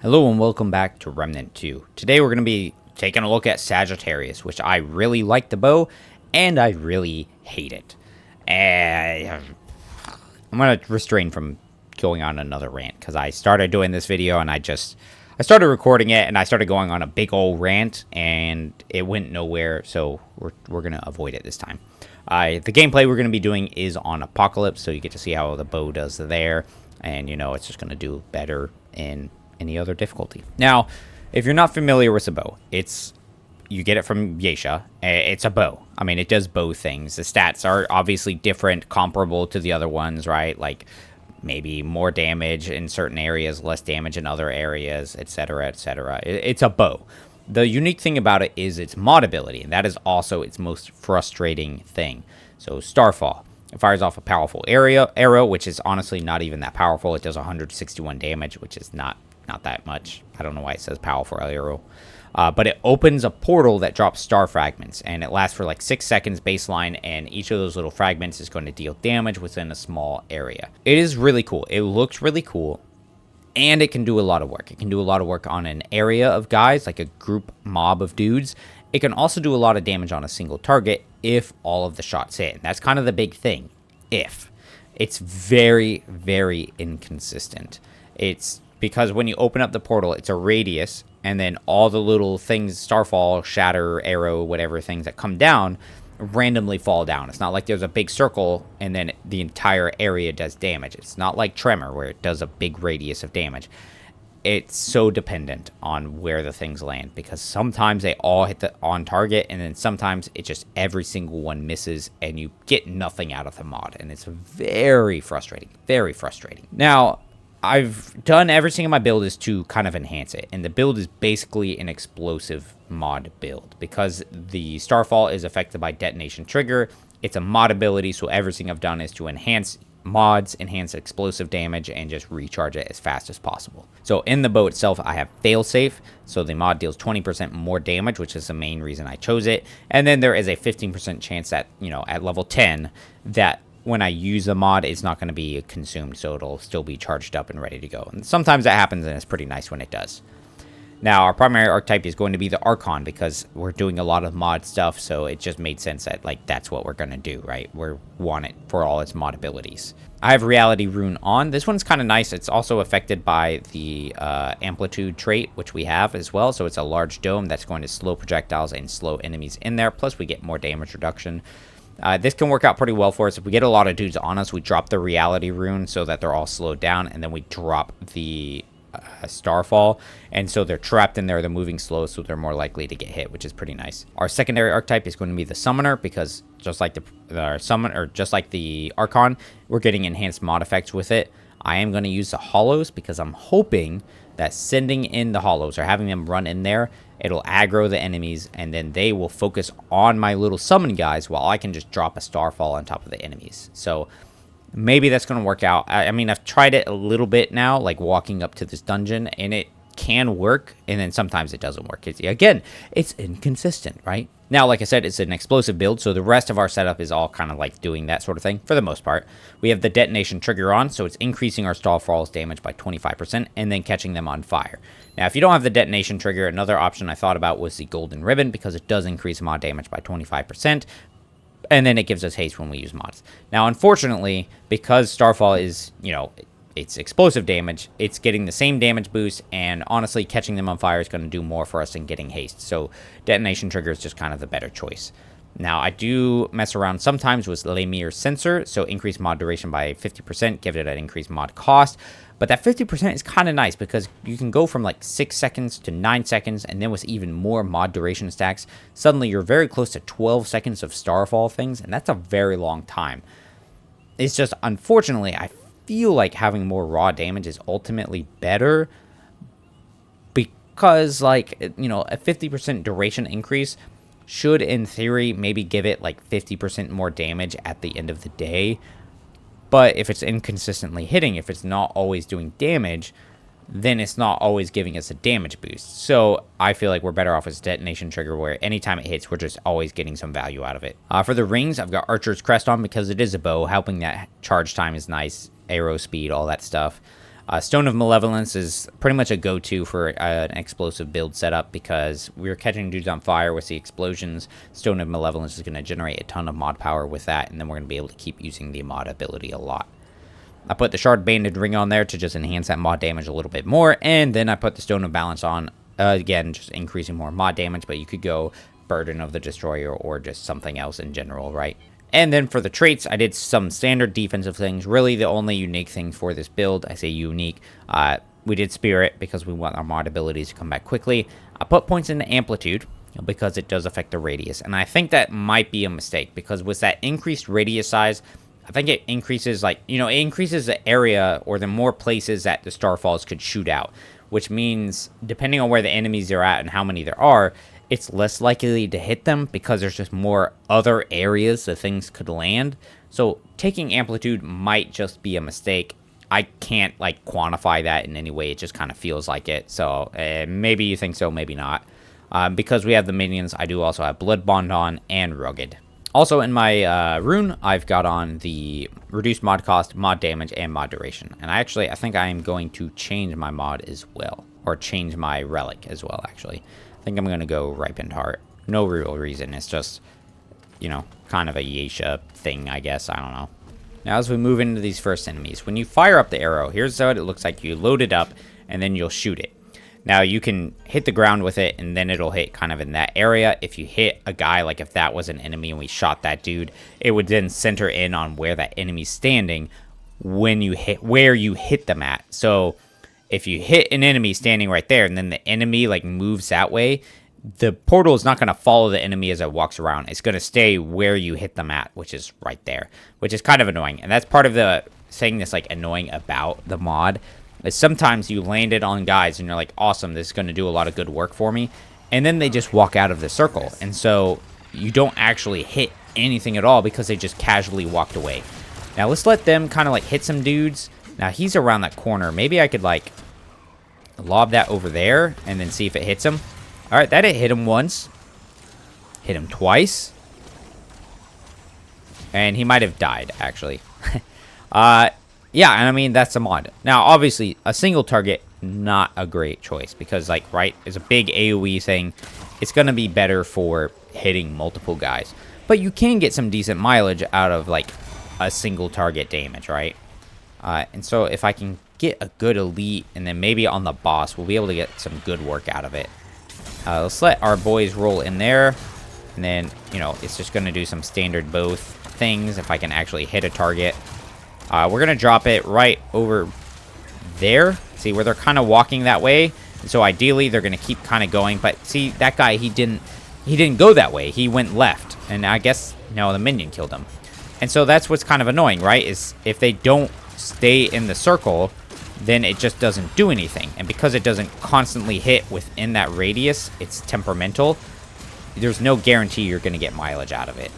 Hello and welcome back to Remnant 2. Today we're going to be taking a look at Sagittarius, which I really like the bow, and I really hate it. And I'm going to refrain from going on another rant, because I started doing this video and I started recording it and I started going on a big old rant and it went nowhere, so we're going to avoid it this time. The gameplay we're going to be doing is on Apocalypse, so you get to see how the bow does there, and it's just going to do better in any other difficulty. Now, if you're not familiar with a bow, you get it from Yesha. It's a bow. I mean, it does bow things. The stats are obviously different, comparable to the other ones, right? Like maybe more damage in certain areas, less damage in other areas, etc., etc. It's a bow. The unique thing about it is its mod ability, and that is also its most frustrating thing. So Starfall. It fires off a powerful arrow, which is honestly not even that powerful. It does 161 damage, which is not that much. I don't know why it says powerful arrow. But it opens a portal that drops star fragments, and it lasts for like 6 seconds baseline, and each of those little fragments is going to deal damage within a small area. It is really cool. It looks really cool, and it can do a lot of work. It can do a lot of work on an area of guys, like a group mob of dudes. It can also do a lot of damage on a single target if all of the shots hit. And that's kind of the big thing. If. It's very, very inconsistent. It's because when you open up the portal, it's a radius, and then all the little things, Starfall, Shatter, Arrow, whatever things that come down, randomly fall down. It's not like there's a big circle and then the entire area does damage. It's not like Tremor where it does a big radius of damage. It's so dependent on where the things land, because sometimes they all hit on target, and then sometimes it just every single one misses and you get nothing out of the mod, and it's very frustrating. Very frustrating. Now, I've done everything in my build is to kind of enhance it, and the build is basically an explosive mod build because the Starfall is affected by detonation trigger. It's a mod ability, so everything I've done is to enhance mods, enhance explosive damage, and just recharge it as fast as possible. So in the bow itself, I have failsafe, so the mod deals 20% more damage, which is the main reason I chose it. And then there is a 15% chance that, at level 10, that when I use a mod, it's not going to be consumed, so it'll still be charged up and ready to go. And sometimes that happens, and it's pretty nice when it does. Now, our primary archetype is going to be the Archon, because we're doing a lot of mod stuff, so it just made sense that, that's what we're going to do, right? We want it for all its mod abilities. I have Reality Rune on. This one's kind of nice. It's also affected by the Amplitude trait, which we have as well, so it's a large dome that's going to slow projectiles and slow enemies in there, plus we get more damage reduction. This can work out pretty well for us. If we get a lot of dudes on us, we drop the Reality Rune so that they're all slowed down, and then we drop the Starfall, and so they're trapped in there, they're moving slow, so they're more likely to get hit, which is pretty nice. Our secondary archetype is going to be the Summoner, because just like the Archon, we're getting enhanced mod effects with it. I am going to use the Hollows, because I'm hoping that sending in the Hollows, or having them run in there, it'll aggro the enemies, and then they will focus on my little summon guys, while I can just drop a Starfall on top of the enemies. So maybe that's going to work out. I mean, I've tried it a little bit now, like walking up to this dungeon, and it can work, and then sometimes it doesn't work. It's inconsistent, right? Now, like I said, it's an explosive build, so the rest of our setup is all kind of like doing that sort of thing, for the most part. We have the detonation trigger on, so it's increasing our Starfall's damage by 25%, and then catching them on fire. Now, if you don't have the detonation trigger, another option I thought about was the golden ribbon, because it does increase mod damage by 25%, and then it gives us haste when we use mods. Now, unfortunately, because Starfall is, it's explosive damage, it's getting the same damage boost, and honestly, catching them on fire is going to do more for us than getting haste. So detonation trigger is just kind of the better choice. Now, I do mess around sometimes with Lemire Sensor, so increase mod duration by 50%, give it an increased mod cost. But that 50% is kind of nice, because you can go from like 6 seconds to 9 seconds, and then with even more mod duration stacks, suddenly you're very close to 12 seconds of Starfall things, and that's a very long time. It's just, unfortunately, I feel like having more raw damage is ultimately better, because, a 50% duration increase should, in theory, maybe give it like 50% more damage at the end of the day. But if it's inconsistently hitting, if it's not always doing damage, then it's not always giving us a damage boost. So I feel like we're better off with detonation trigger, where anytime it hits, we're just always getting some value out of it. For the rings, I've got Archer's Crest on, because it is a bow, helping that charge time is nice, arrow speed, all that stuff. Stone of Malevolence is pretty much a go-to for an explosive build setup because we're catching dudes on fire with the explosions. Stone of Malevolence is going to generate a ton of mod power with that, and then we're going to be able to keep using the mod ability a lot. I put the Shard Banded Ring on there to just enhance that mod damage a little bit more, and then I put the Stone of Balance on, again, just increasing more mod damage, but you could go Burden of the Destroyer or just something else in general, right? And then for the traits, I did some standard defensive things. Really, the only unique thing for this build, I say unique, we did Spirit because we want our mod abilities to come back quickly. I put points into Amplitude because it does affect the radius. And I think that might be a mistake because with that increased radius size, I think it increases, like, you know, it increases the area or the more places that the Starfalls could shoot out. Which means, depending on where the enemies are at and how many there are, it's less likely to hit them because there's just more other areas that things could land. So taking Amplitude might just be a mistake. I can't, like, quantify that in any way. It just kind of feels like it. So maybe you think so, maybe not. Because we have the minions, I do also have Blood Bond on and Rugged. Also in my rune, I've got on the reduced mod cost, mod damage, and mod duration. And I think I am going to change my mod as well. Or change my relic as well, actually. I think I'm going to go Ripened Heart. No real reason. It's just, you know, kind of a Yesha thing, I guess. I don't know. Now, as we move into these first enemies, when you fire up the arrow, here's what it looks like. You load it up, and then you'll shoot it. Now, you can hit the ground with it, and then it'll hit kind of in that area. If you hit a guy, like if that was an enemy and we shot that dude, it would then center in on where that enemy's standing when you hit where you hit them at. So if you hit an enemy standing right there and then the enemy like moves that way, the portal is not going to follow the enemy as it walks around. It's going to stay where you hit them at, which is right there, which is kind of annoying. And that's part of the thing that's like annoying about the mod is sometimes you land it on guys and you're like, awesome, this is going to do a lot of good work for me. And then they just walk out of the circle. And so you don't actually hit anything at all because they just casually walked away. Now let's let them kind of like hit some dudes. Now, he's around that corner. Maybe I could, like, lob that over there and then see if it hits him. All right, that hit him once. Hit him twice. And he might have died, actually. Yeah, and I mean, that's a mod. Now, obviously, a single target, not a great choice. Because, like, right, it's a big AoE thing. It's going to be better for hitting multiple guys. But you can get some decent mileage out of, like, a single target damage, right? And so if I can get a good elite and then maybe on the boss, we'll be able to get some good work out of it. Let's let our boys roll in there. And then, you know, it's just going to do some standard both things if I can actually hit a target. We're going to drop it right over there. See where they're kind of walking that way. And so ideally they're going to keep kind of going. But see, that guy, he didn't go that way. He went left. And I guess, no, the minion killed him. And so that's what's kind of annoying, right? Is if they don't stay in the circle, then it just doesn't do anything. And because it doesn't constantly hit within that radius, it's temperamental. There's no guarantee you're going to get mileage out of it.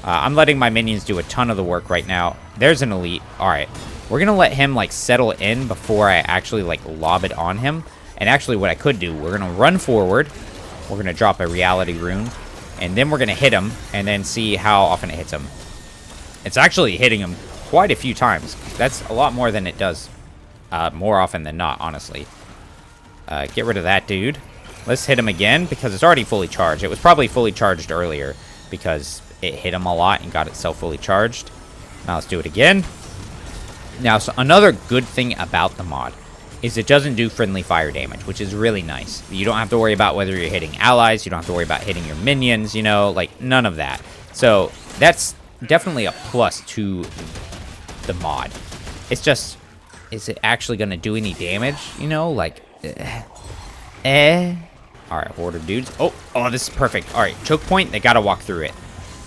I'm letting my minions do a ton of the work right now. There's an elite. All right. We're going to let him, like, settle in before I actually, like, lob it on him. And actually what I could do, we're going to run forward. We're going to drop a reality rune. And then we're going to hit him and then see how often it hits him. It's actually hitting him quite a few times. That's a lot more than it does more often than not, honestly. Get rid of that dude. Let's hit him again because it's already fully charged. It was probably fully charged earlier because it hit him a lot and got itself fully charged. Now let's do it again. Now, so another good thing about the mod is it doesn't do friendly fire damage, which is really nice. You don't have to worry about whether you're hitting allies. You don't have to worry about hitting your minions, you know, like none of that. So that's definitely a plus to the mod. It's just, is it actually going to do any damage? You know, like, All right, horde of dudes. Oh, this is perfect. All right, choke point, they got to walk through it.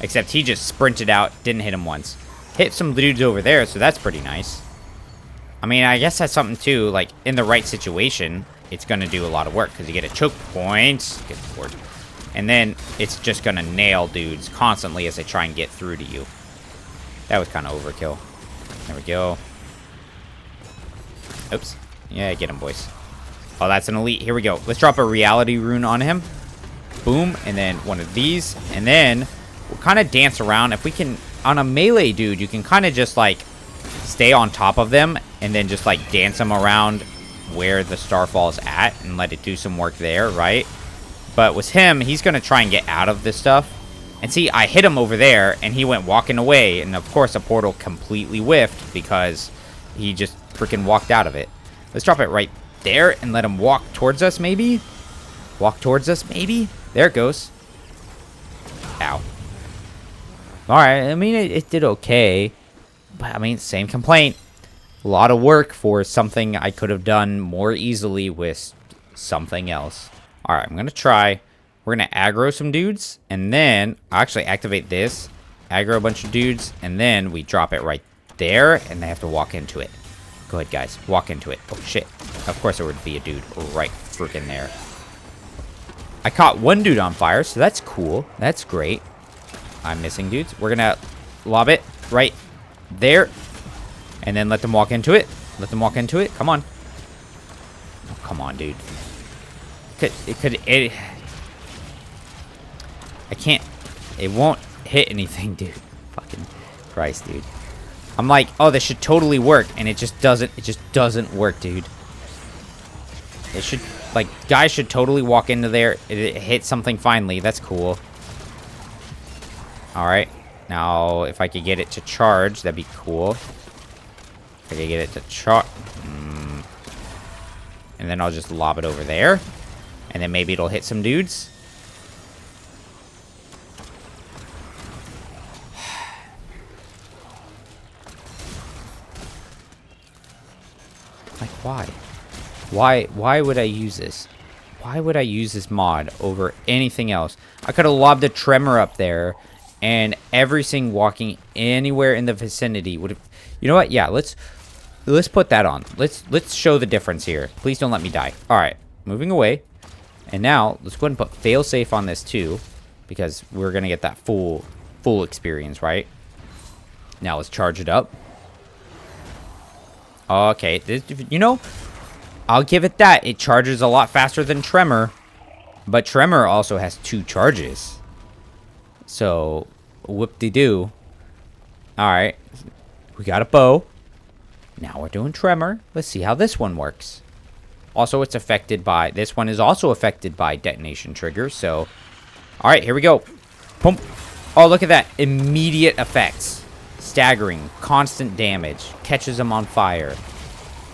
Except he just sprinted out, didn't hit him once. Hit some dudes over there, so that's pretty nice. I mean, I guess that's something too, like, in the right situation, it's going to do a lot of work, because you get a choke point. Good lord. And then it's just going to nail dudes constantly as they try and get through to you. That was kind of overkill. There we go. Oops. Yeah, get him, boys. Oh, that's an elite. Here we go. Let's drop a reality rune on him. Boom. And then one of these. And then we'll kind of dance around. If we can, on a melee dude, you can kind of just, like, stay on top of them and then just like dance him around where the Starfall is at and let it do some work there, right? But with him, he's going to try and get out of this stuff. And see, I hit him over there, and he went walking away. And, of course, a portal completely whiffed because he just freaking walked out of it. Let's drop it right there and let him walk towards us, maybe? Walk towards us, maybe? There it goes. Ow. Alright, I mean, it did okay. But, I mean, same complaint. A lot of work for something I could have done more easily with something else. Alright, I'm going to try. We're going to aggro some dudes. And then, I'll actually activate this. Aggro a bunch of dudes. And then we drop it right there. And they have to walk into it. Go ahead, guys. Walk into it. Oh, shit. Of course there would be a dude right freaking there. I caught one dude on fire, so that's cool. That's great. I'm missing dudes. We're going to lob it right there. And then let them walk into it. Let them walk into it. Come on. Oh, come on, dude. I can't. It won't hit anything, dude. Fucking Christ, dude. I'm like, oh, this should totally work, and it just doesn't. It just doesn't work, dude. It should, like, guys should totally walk into there. It hit something finally. That's cool. All right. Now, if I could get it to charge, that'd be cool. If I could get it to charge. And then I'll just lob it over there. And then maybe it'll hit some dudes. Like, why? Why would I use this? Why would I use this mod over anything else? I could have lobbed a tremor up there, and everything walking anywhere in the vicinity would have... You know what? Yeah, let's put that on. Let's show the difference here. Please don't let me die. All right, moving away. And now, let's go ahead and put failsafe on this too, because we're going to get that full experience, right? Now, let's charge it up. Okay, you know, I'll give it that. It charges a lot faster than Tremor, but Tremor also has 2 charges. So, whoop-de-doo. All right, we got a bow. Now we're doing Tremor. Let's see how this one works. Also, it's affected by... This one is also affected by detonation triggers, so... Alright, here we go. Boom. Oh, look at that. Immediate effects. Staggering. Constant damage. Catches them on fire.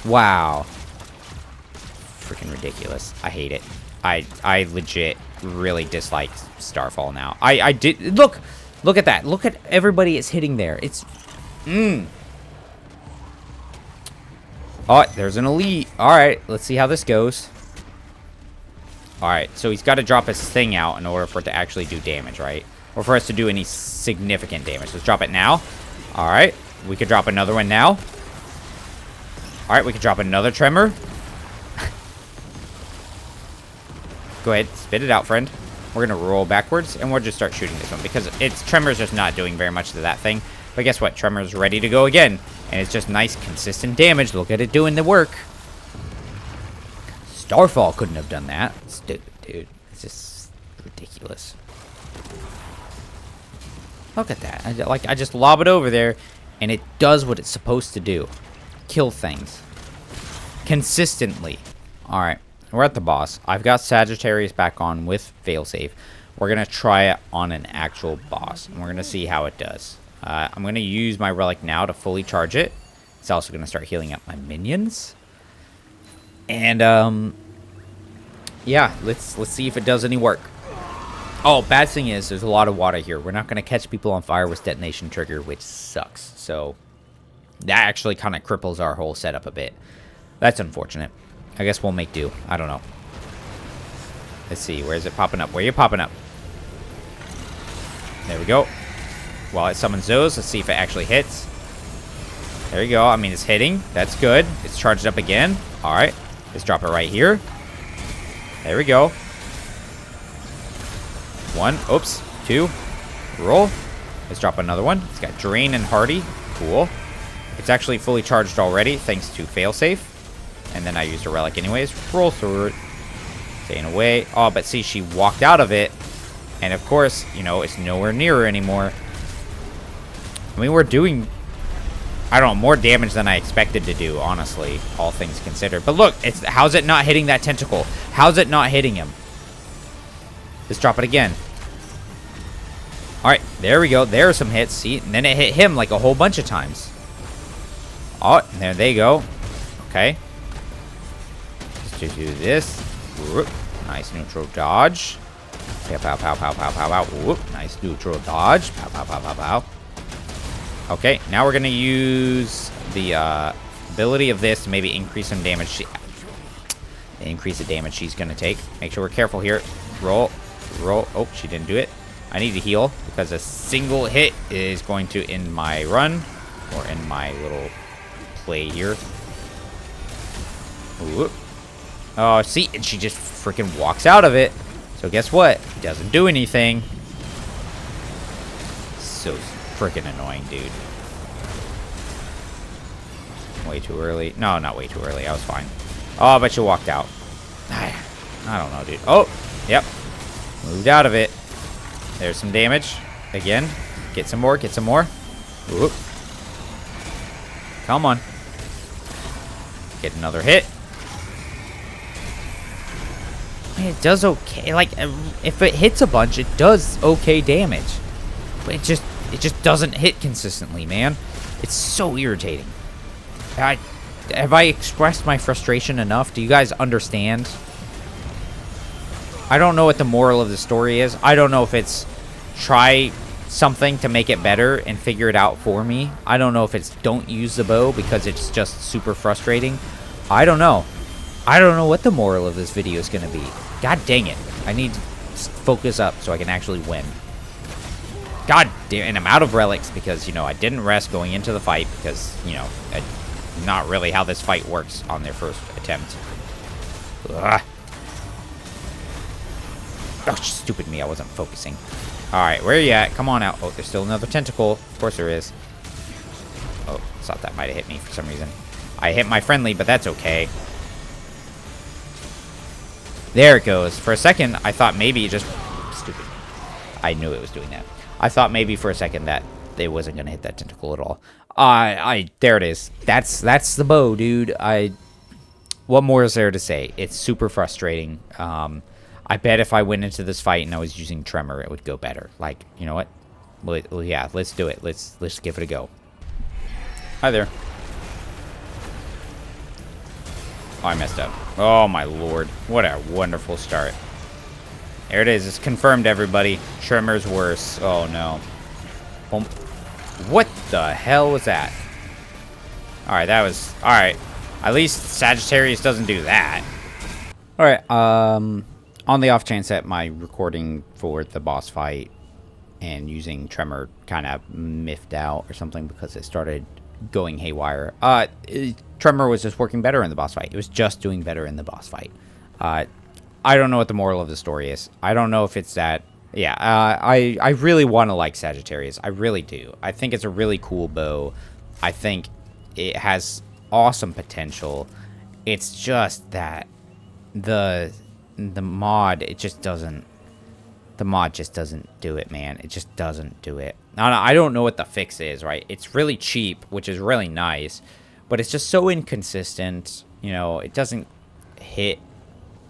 Wow. Freaking ridiculous. I hate it. I legit really dislike Starfall now. I did... Look! Look at that. Look at everybody it's hitting there. It's... Oh, there's an elite. Alright, let's see how this goes. Alright, so he's got to drop his thing out in order for it to actually do damage, right? Or for us to do any significant damage. Let's drop it now. Alright, we could drop another one now. Alright, we could drop another tremor. Go ahead, spit it out, friend. We're going to roll backwards, and we'll just start shooting this one. Because Tremor's just not doing very much to that thing. But guess what? Tremor's ready to go again. And it's just nice, consistent damage. Look at it doing the work. Starfall couldn't have done that. Stupid, dude. It's just ridiculous. Look at that. I just lob it over there, and it does what it's supposed to do. Kill things. Consistently. Alright. We're at the boss. I've got Sagittarius back on with failsafe. We're going to try it on an actual boss. And we're going to see how it does. I'm going to use my relic now to fully charge it. It's also going to start healing up my minions. And, yeah, let's see if it does any work. Oh, bad thing is, there's a lot of water here. We're not going to catch people on fire with detonation trigger, which sucks. So, that actually kind of cripples our whole setup a bit. That's unfortunate. I guess we'll make do. I don't know. Let's see. Where is it popping up? Where are you popping up? There we go. While it summons those, let's see if it actually hits. There you go. I mean, it's hitting. That's good. It's charged up again. All right. Let's drop it right here. There we go. 1. Oops. 2. Roll. Let's drop another one. It's got Drain and Hardy. Cool. It's actually fully charged already, thanks to failsafe. And then I used a relic anyways. Roll through it. Staying away. Oh, but see, she walked out of it. And of course, you know, it's nowhere near her anymore. I mean, we're doing I don't know, more damage than I expected to do, honestly, all things considered. But look, how's it not hitting that tentacle? How's it not hitting him? Let's drop it again. Alright, there we go. There are some hits. See? And then it hit him like a whole bunch of times. Oh, there they go. Okay. Just do this. Whoop. Nice neutral dodge. Pow, pow, pow, pow, pow, pow, pow. Whoop. Nice neutral dodge. Pow, pow, pow, pow, pow. Okay, now we're going to use the ability of this to maybe increase some damage. Increase the damage she's going to take. Make sure we're careful here. Roll. Roll. Oh, she didn't do it. I need to heal because a single hit is going to end my run or end my little play here. Ooh. Oh, see, and she just freaking walks out of it. So guess what? It doesn't do anything. So freaking annoying, dude. Way too early. No, not way too early. I was fine. Oh, but you walked out. I don't know, dude. Oh, yep. Moved out of it. There's some damage. Again. Get some more. Get some more. Whoop. Come on. Get another hit. It does okay. Like, if it hits a bunch, it does okay damage. But it just doesn't hit consistently, man. It's so irritating. Have I expressed my frustration enough? Do you guys understand? I don't know what the moral of the story is. I don't know if it's try something to make it better and figure it out for me. I don't know if it's don't use the bow because it's just super frustrating. I don't know. I don't know what the moral of this video is going to be. God dang it. I need to focus up so I can actually win. God damn, and I'm out of relics because, you know, I didn't rest going into the fight because, you know, not really how this fight works on their first attempt. Ugh. Oh, stupid me. I wasn't focusing. Alright, where are you at? Come on out. Oh, there's still another tentacle. Of course there is. Oh, thought that might have hit me for some reason. I hit my friendly, but that's okay. There it goes. For a second, I thought maybe it just... Stupid. I knew it was doing that. I thought maybe for a second that it wasn't going to hit that tentacle at all. There it is. That's the bow, dude. What more is there to say? It's super frustrating. I bet if I went into this fight and I was using Tremor, it would go better. Like, you know what? Well, yeah, let's do it. Let's give it a go. Hi there. Oh, I messed up. Oh, my lord. What a wonderful start. There it is. It's confirmed, everybody. Tremor's worse. Oh, no. Boom. What the hell was that? Alright, that was... Alright. At least Sagittarius doesn't do that. Alright, on the off chance that my recording for the boss fight and using Tremor kind of miffed out or something because it started going haywire. Tremor was just working better in the boss fight. It was just doing better in the boss fight. I don't know what the moral of the story is. I don't know if it's that... Yeah, I really want to like Sagittarius. I really do. I think it's a really cool bow. I think it has awesome potential. It's just that the mod, it just doesn't... The mod just doesn't do it, man. It just doesn't do it. I don't know what the fix is, right? It's really cheap, which is really nice. But it's just so inconsistent. You know, it doesn't hit...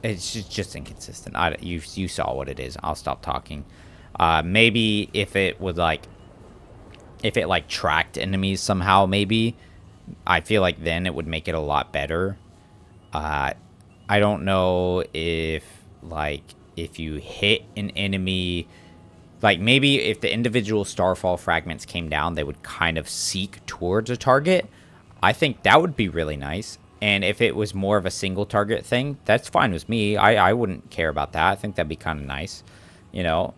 It's just inconsistent. You saw what it is. I'll stop talking. Maybe if it would like... If it like tracked enemies somehow, maybe... I feel like then it would make it a lot better. I don't know if like... If you hit an enemy... Like, maybe if the individual Starfall fragments came down, they would kind of seek towards a target. I think that would be really nice. And if it was more of a single target thing, that's fine with me. I wouldn't care about that. I think that'd be kind of nice. You know?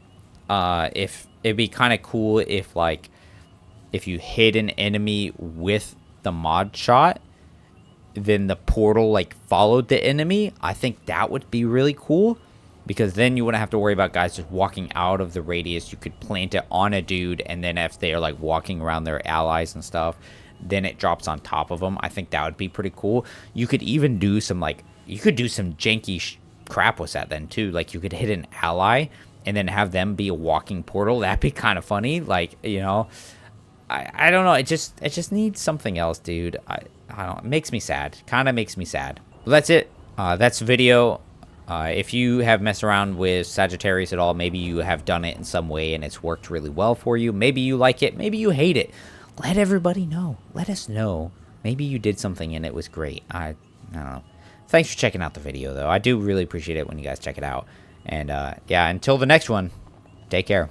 If it'd be kind of cool if, like, if you hit an enemy with the mod shot, then the portal, like, followed the enemy. I think that would be really cool. Because then you wouldn't have to worry about guys just walking out of the radius. You could plant it on a dude, and then if they're, like, walking around their allies and stuff, then it drops on top of them. I think that would be pretty cool. You could even do some, like, you could do some janky crap with that then, too. Like, you could hit an ally and then have them be a walking portal. That'd be kind of funny. Like, you know, I don't know. It just needs something else, dude. I don't. It makes me sad. Kind of makes me sad. Well, that's it. That's the video. If you have messed around with Sagittarius at all, maybe you have done it in some way and it's worked really well for you. Maybe you like it. Maybe you hate it. Let everybody know. Let us know. Maybe you did something and it was great. I don't know. Thanks for checking out the video, though. I do really appreciate it when you guys check it out. And, yeah, until the next one, take care.